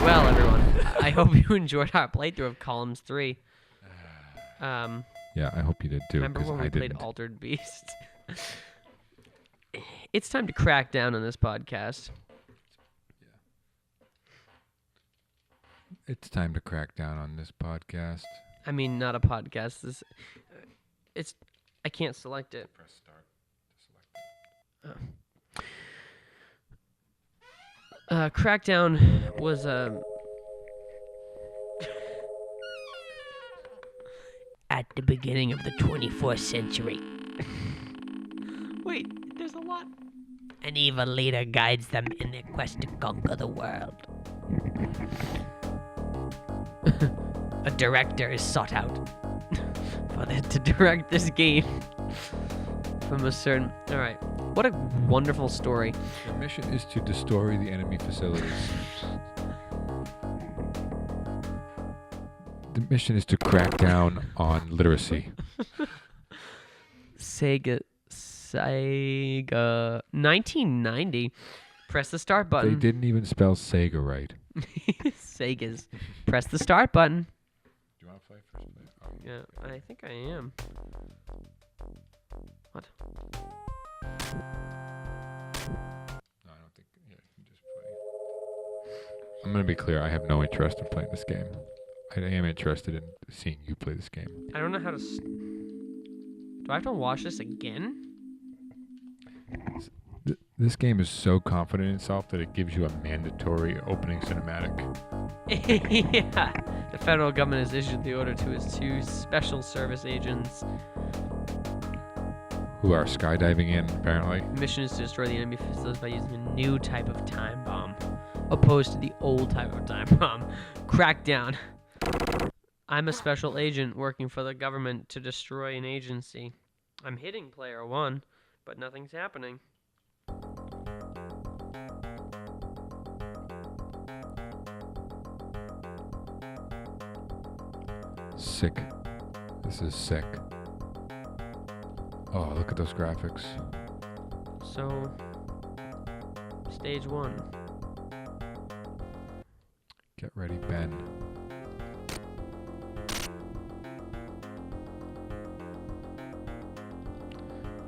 Well, everyone, I hope you enjoyed our playthrough of Columns 3. Yeah, I hope you did too. Remember when we played didn't. Altered Beast? It's time to crack down on this podcast. It's time to crack down on this podcast. I mean, not a podcast. I can't select it. Press start to select it. Crackdown was at the beginning of the 24th century. Wait, there's a lot. An evil leader guides them in their quest to conquer the world. A director is sought out to direct this game from a certain... Alright, what a wonderful story. Your mission is to destroy the enemy facilities. The mission is to crack down on literacy. Sega 1990. Press the start button. They didn't even spell Sega right. Sega's. Press the start button. Do you want to play first? Oh, Yeah, I think I am. What? No, I don't think. Yeah, you can just play. I'm gonna be clear. I have no interest in playing this game. I am interested in seeing you play this game. I don't know how to... Do I have to watch this again? This game is so confident in itself that it gives you a mandatory opening cinematic. Yeah. The federal government has issued the order to its 2 special service agents. Who are skydiving in, apparently. Mission is to destroy the enemy facilities by using a new type of time bomb, opposed to the old type of time bomb. Crackdown. I'm a special agent working for the government to destroy an agency. I'm hitting player 1, but nothing's happening. Sick. This is sick. Oh, look at those graphics. So, stage 1. Get ready, Ben.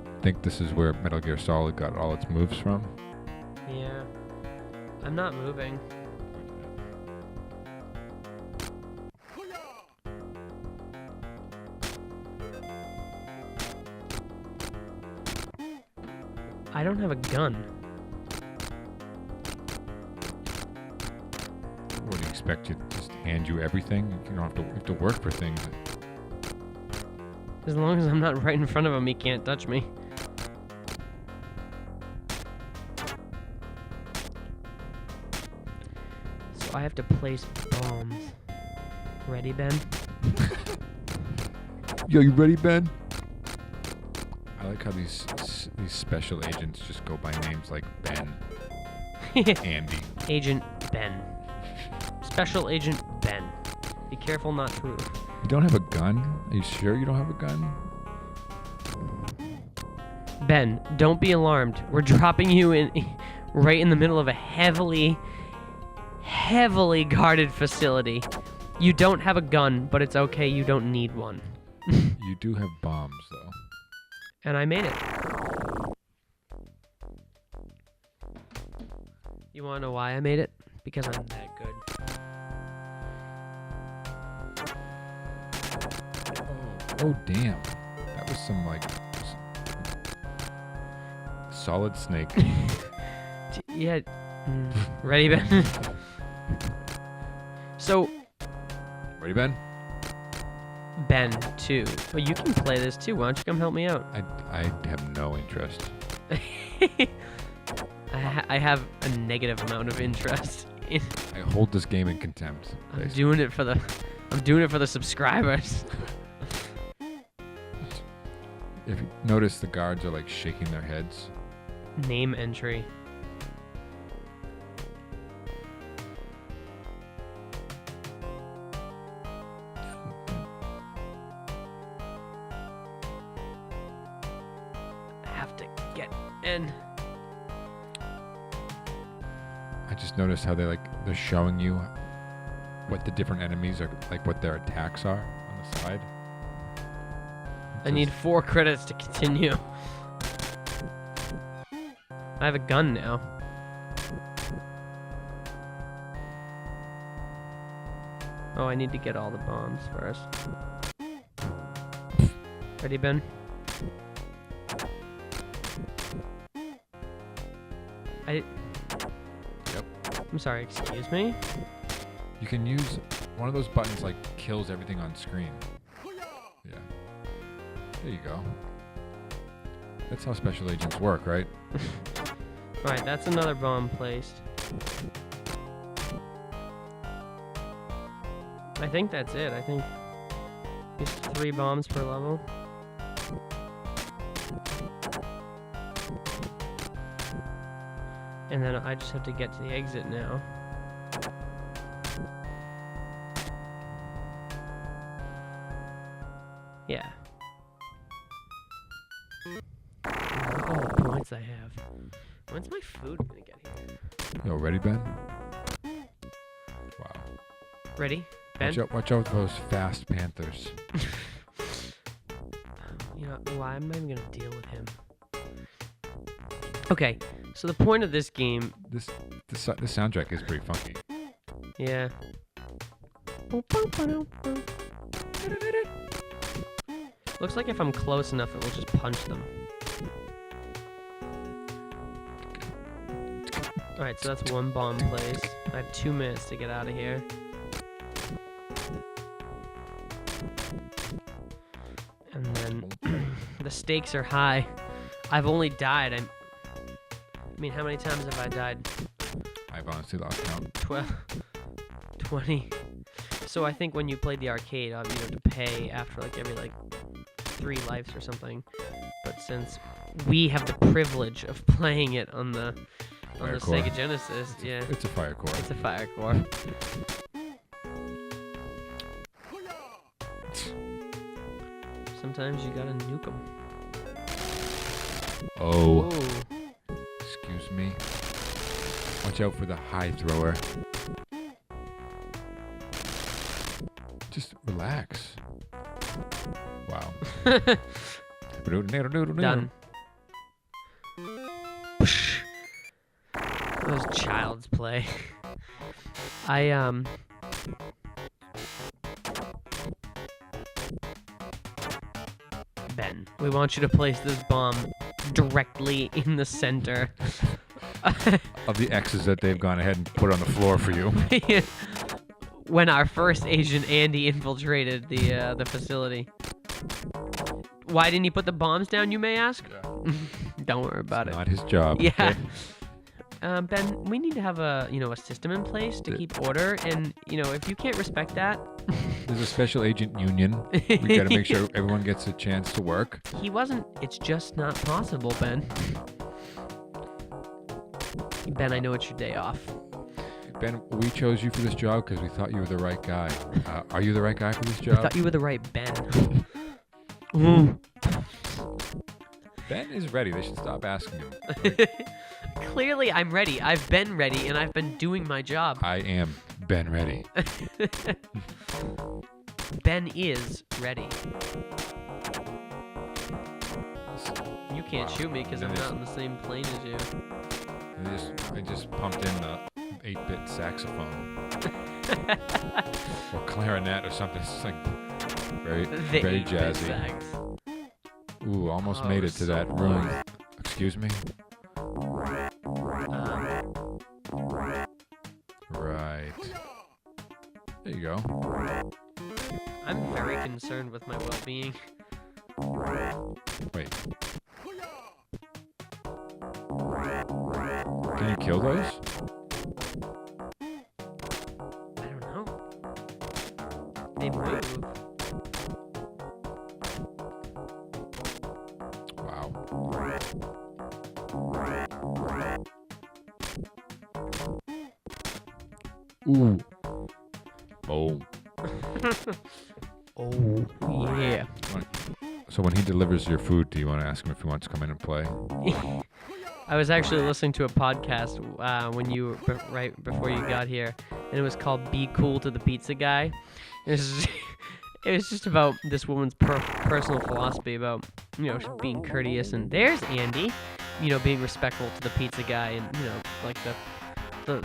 I think this is where Metal Gear Solid got all its moves from. Yeah. I'm not moving. I don't have a gun. What do you expect? You just hand you everything? You don't have to. You have to work for things. As long as I'm not right in front of him, he can't touch me. So I have to place bombs. Ready, Ben? Yo, you ready, Ben? I like how these special agents just go by names like Ben, Andy. Agent Ben. Special Agent Ben. Be careful not to move. You don't have a gun? Are you sure you don't have a gun? Ben, don't be alarmed. We're dropping you in right in the middle of a heavily guarded facility. You don't have a gun, but it's okay. You don't need one. You do have bombs, though. And I made it. You want to know why I made it? Because I'm that good. Oh, damn. That was some, like, solid snake. Yeah. Ready, Ben? So, Ready, Ben? Ben, too. Well, you can play this, too. Why don't you come help me out? I have no interest. I have a negative amount of interest in... I hold this game in contempt. I'm doing it for the subscribers. If you notice, the guards are, like, shaking their heads. Name entry. I have to get in. I just noticed how they're showing you what the different enemies are, like what their attacks are on the side. I need 4 credits to continue. I have a gun now. Oh, I need to get all the bombs first. Ready, Ben? Yep. I'm sorry, excuse me? You can use one of those buttons, like, kills everything on screen. Yeah. There you go. That's how special agents work, right? Alright, that's another bomb placed. I think that's it. I think it's 3 bombs per level. And then I just have to get to the exit now. Yeah. Look all the points I have. When's my food gonna get here? Yo, ready, Ben? Wow. Ready, Ben? Watch out for those fast panthers. You know, why am I even gonna deal with him? Okay, so the point of this game... The soundtrack is pretty funky. Yeah. Looks like if I'm close enough, it will just punch them. Alright, so that's 1 bomb placed. I have 2 minutes to get out of here. And then the stakes are high. I've only died. I mean, how many times have I died? I've honestly lost count. 20. So I think when you played the arcade, you have to pay after every 3 lives or something. But since we have the privilege of playing it on the Sega Genesis, It's a Firecore. It's a Firecore. Sometimes you gotta nuke them. Oh. Ooh. Excuse me. Watch out for the high thrower. Just relax. Wow. Done. That was child's play. Ben, we want you to place this bomb directly in the center of the X's that they've gone ahead and put on the floor for you. When our first agent Andy infiltrated the facility. Why didn't he put the bombs down, you may ask? Yeah. Don't worry about it. Not his job. Yeah. Okay? Ben, we need to have a system in place to keep order, and if you can't respect that, there's a special agent union. We gotta make sure everyone gets a chance to work. He wasn't. It's just not possible, Ben. Ben, I know it's your day off. Ben, we chose you for this job because we thought you were the right guy. Are you the right guy for this job? I thought you were the right Ben. Ooh. Ben is ready. They should stop asking him. Clearly, I'm ready. I've been ready, and I've been doing my job. I am Ben ready. Ben is ready. You can't shoot me because I'm not on the same plane as you. They just pumped in the 8-bit saxophone. Or clarinet or something. It's like very jazzy. Sax. Ooh, almost made it to that room. Excuse me? Right. There you go. I'm very concerned with my well-being. Wait. Can you kill those? I don't know. They move. Wow. Ooh. Oh. Oh, yeah. So when he delivers your food, do you want to ask him if he wants to come in and play? I was actually listening to a podcast when you were right before you got here, and it was called "Be Cool to the Pizza Guy." It was, it was just about this woman's personal philosophy about being courteous, and there's Andy, being respectful to the pizza guy, and like the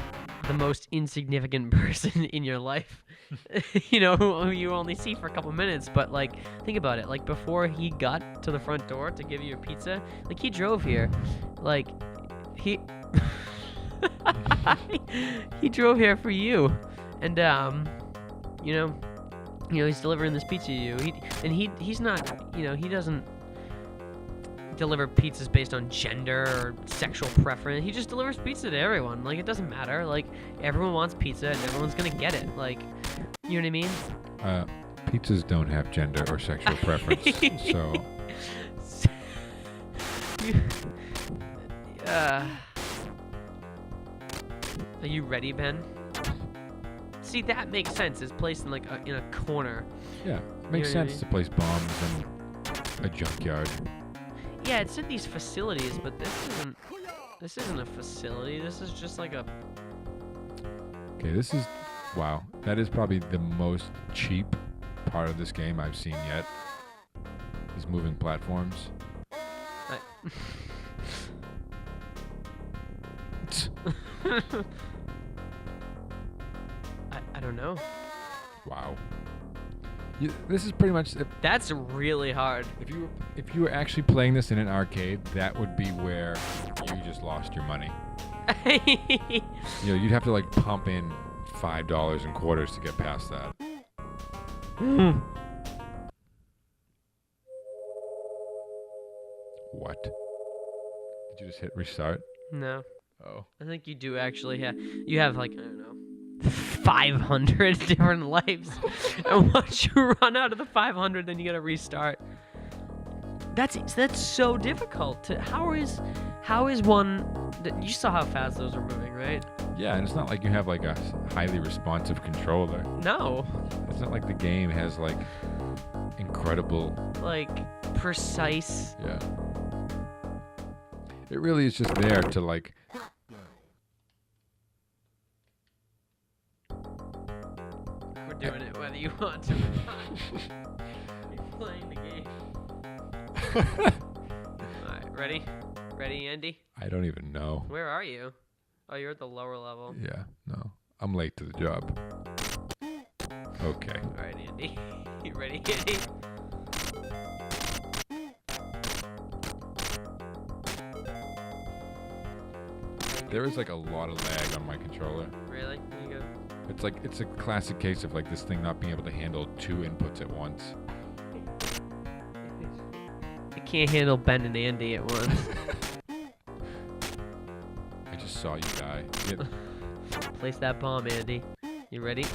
most insignificant person in your life, who you only see for a couple minutes. But like, think about it. Like before he got to the front door to give you your pizza, like he drove here, like he he drove here for you, and he's delivering this pizza to you. He's not, he doesn't deliver pizzas based on gender or sexual preference. He just delivers pizza to everyone. Like, it doesn't matter. Like, everyone wants pizza and everyone's gonna get it. Like, you know what I mean? Pizzas don't have gender or sexual preference, so... Are you ready, Ben? See, that makes sense. It's placed in like in a corner. Yeah, it makes sense to place bombs in a junkyard. Yeah, it's in these facilities, but this isn't a facility. This is just like a... Okay, this is... Wow. That is probably the most cheap part of this game I've seen yet. These moving platforms. I don't know. Wow. This is pretty much... That's really hard. If you were actually playing this in an arcade, that would be where you just lost your money. You'd have to like pump in $5 in quarters to get past that. What? Did you just hit restart? No. Oh. I think you do actually have... You have like, I don't know, 500 different lives. And once you run out of the 500, then you gotta restart. That's so difficult. How is one... You saw how fast those are moving, right? Yeah, and it's not like you have like a highly responsive controller. No. It's not like the game has like incredible... Like, precise... Yeah. It really is just there to like... We're doing it whether you want to or not. You're playing the game. Alright, ready? Ready, Andy? I don't even know. Where are you? Oh, you're at the lower level. Yeah, no. I'm late to the job. Okay. Alright, Andy. You ready, Andy? There is like a lot of lag on my controller. Really? Here you go. It's a classic case of like this thing not being able to handle two inputs at once. I can't handle Ben and Andy at once. I just saw you die. Place that bomb, Andy. You ready? I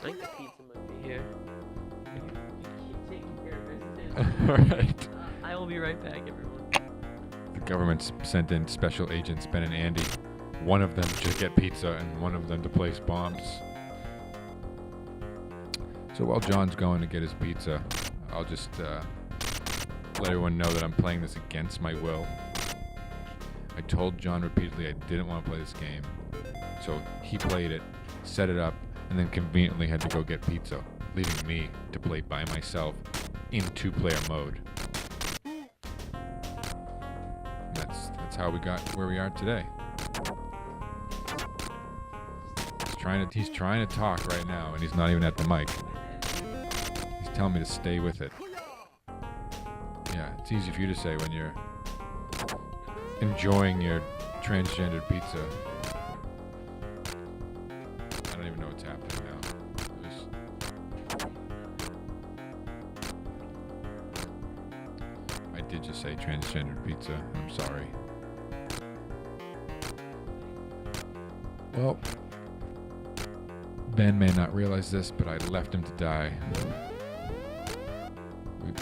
think the pizza might be here. Keep taking care of business. Alright. I will be right back, everyone. The government's sent in special agents Ben and Andy. One of them to get pizza and one of them to place bombs. So while John's going to get his pizza, I'll just let everyone know that I'm playing this against my will. I told John repeatedly I didn't want to play this game. So he played it, set it up, and then conveniently had to go get pizza, leaving me to play by myself in two-player mode. That's how we got where we are today. He's trying to talk right now, and he's not even at the mic. He's telling me to stay with it. Yeah, it's easy for you to say when you're enjoying your transgendered pizza. I don't even know what's happening now. I did just say transgendered pizza. I'm sorry. Well, Ben may not realize this, but I left him to die.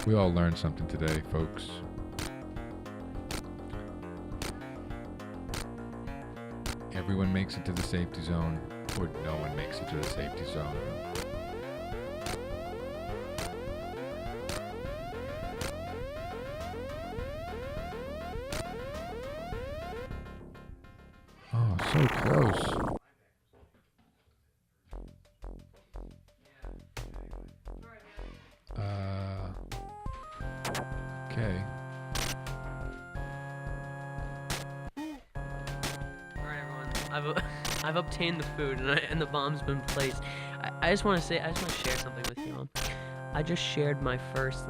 We all learned something today, folks. Everyone makes it to the safety zone, or no one makes it to the safety zone. those. Okay. Alright, everyone. I've obtained the food and the bomb's been placed. I just want to share something with you. I just shared my first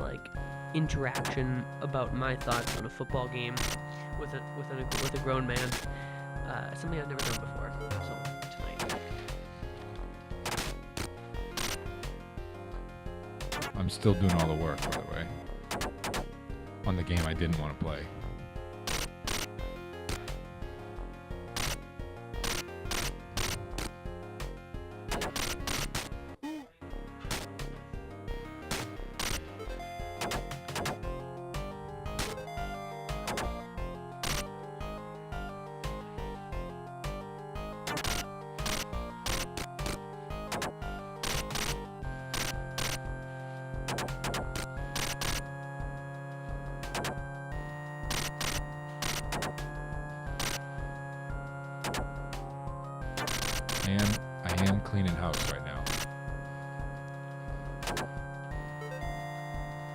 interaction about my thoughts on a football game with a grown man. Something I've never done before. So tonight. I'm still doing all the work, by the way. On the game I didn't want to play. I am cleaning house right now.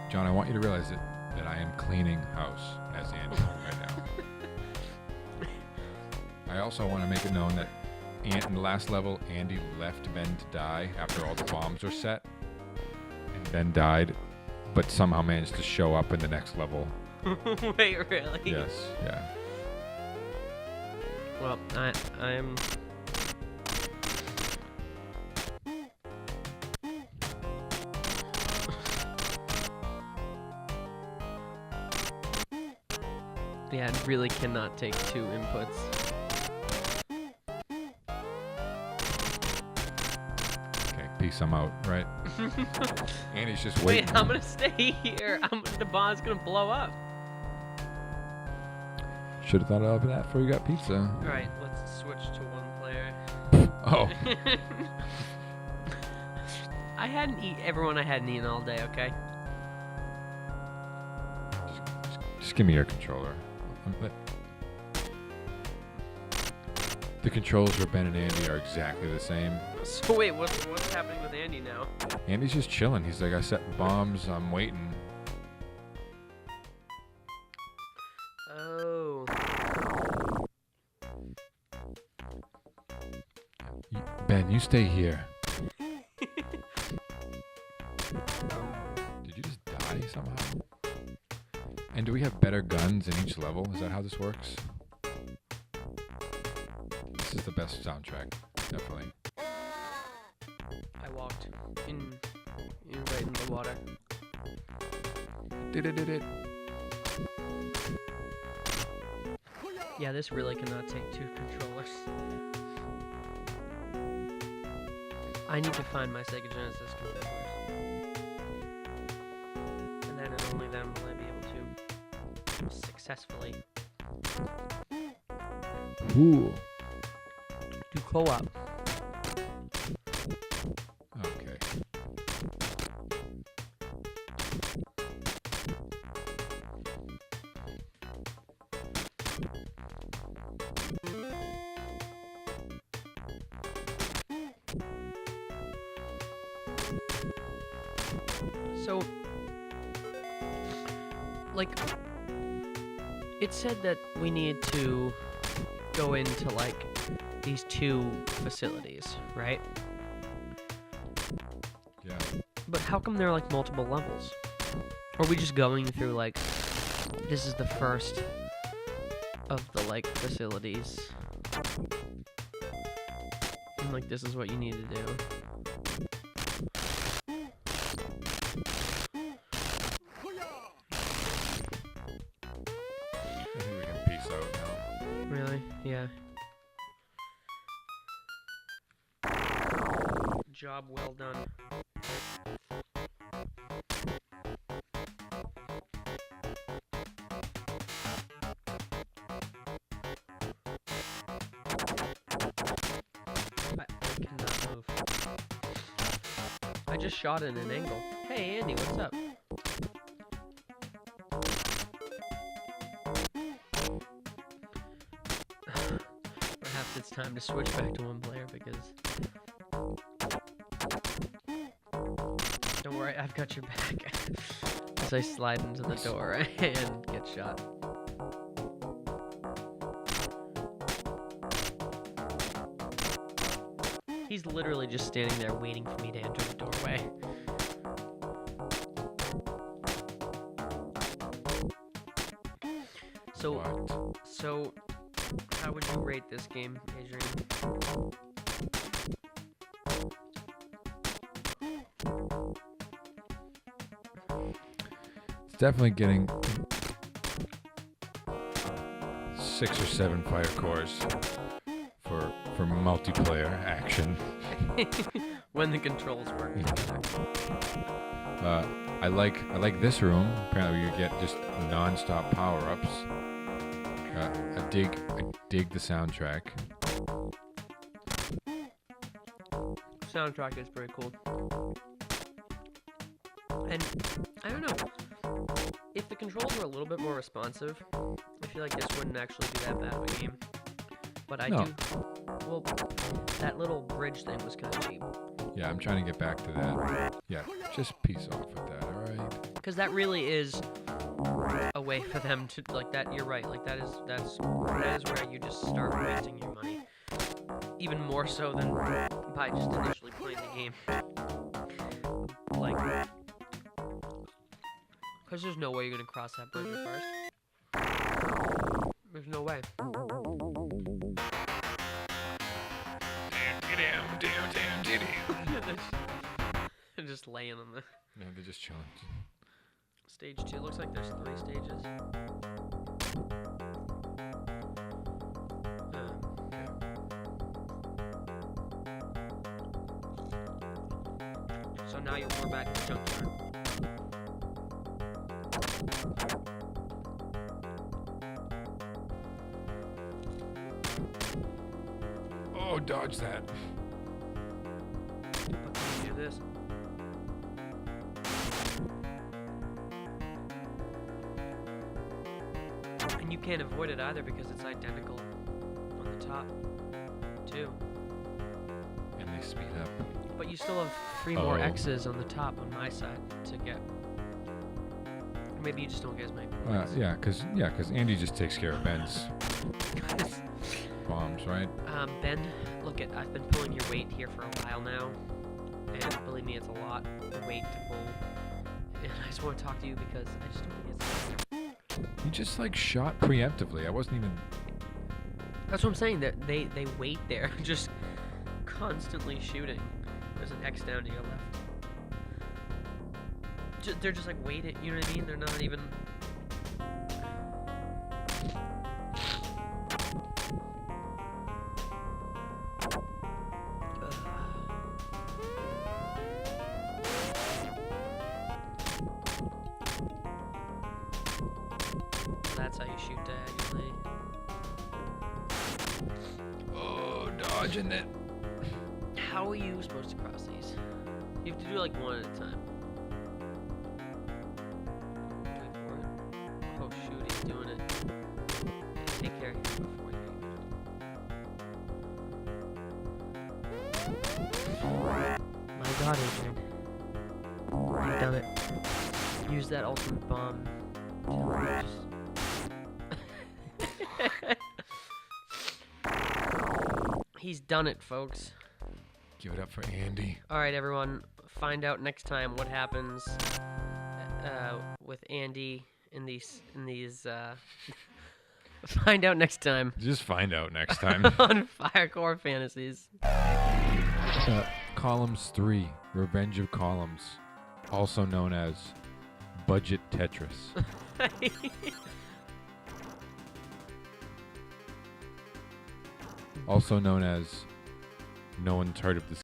John, I want you to realize that I am cleaning house as Andy right now. I also want to make it known that in the last level, Andy left Ben to die after all the bombs were set. And Ben died, but somehow managed to show up in the next level. Wait, really? Yes, yeah. Well, I am... Yeah, it really cannot take two inputs. Okay, peace, I'm out, right? Andy's just Wait, waiting. I'm gonna stay here. The bomb's gonna blow up. Should have thought of that before you got pizza. Alright, let's switch to one player. Oh. Everyone I hadn't eaten all day, okay? Just give me your controller. The controls for Ben and Andy are exactly the same. So wait, what's happening with Andy now? Andy's just chilling. He's like, I set bombs, I'm waiting. Oh. Ben, you stay here. Did you just die somehow? And do we have better guns in each level? Is that how this works? This is the best soundtrack, definitely. I walked right in the water. Did it. Yeah, this really cannot take two controllers. I need to find my Sega Genesis controllers. And then and only then will I be able to successfully Ooh. do co-op. Okay. So, it said that we need to go into, these two facilities, right? Yeah. But how come there are, multiple levels? Or are we just going through, this is the first of the, facilities? And, this is what you need to do. I think we can peace out now. Really? Yeah. Job well done. I cannot move. I just shot at an angle. Hey Andy, what's up? Perhaps it's time time to switch back to one player because... Don't worry, I've got your back. As I slide into the door and get shot. He's literally just standing there waiting for me to enter the doorway. So, how would you rate this game, Adrian? It's definitely getting 6 or 7 fire cores for multiplayer action. When the controls work together. I like this room. Apparently, you get just non-stop power-ups. I dig the soundtrack. Soundtrack is pretty cool. And I don't know. If the controls were a little bit more responsive, I feel like this wouldn't actually be that bad of a game. But I do. Well, that little bridge thing was kind of cheap. Yeah, I'm trying to get back to that. Yeah, just peace off with that, alright? Because that really is a way for them to, like, that, you're right, like, that is where you just start wasting your money. Even more so than by just initially playing the game. Like, because there's no way you're going to cross that bridge at first. There's no way. They're just laying on the... Yeah, they're just chilling. Stage 2. Looks like there's 3 stages. So now we're back in the junkyard. Oh, dodge that. But can you do this? And you can't avoid it either because it's identical on the top, too. And they speed up. But you still have 3 more X's on the top on my side to get. Or maybe you just don't get as many points. Yeah, because Andy just takes care of Ben's bombs, right? Ben, look I've been pulling your weight here for a while now, and believe me, it's a lot of weight to pull. And I just want to talk to you because I just don't think it's. You just like shot preemptively. I wasn't even. That's what I'm saying. That they wait there, just constantly shooting. There's an X down to your left. They're just like waiting. You know what I mean? They're not even. That's how you shoot diagonally. Oh, dodging it. How are you supposed to cross these? You have to do like one at a time. Wait for it. Oh shoot, he's doing it. Yeah, take care of him before you. My God, Adrian. You've done it. Use that ultimate bomb. He's done it, folks. Give it up for Andy. All right, everyone. Find out next time what happens with Andy in these. Find out next time. Just find out next time. On Firecore Fantasies. Columns 3, Revenge of Columns, also known as Budget Tetris. Also known as No one's heard of this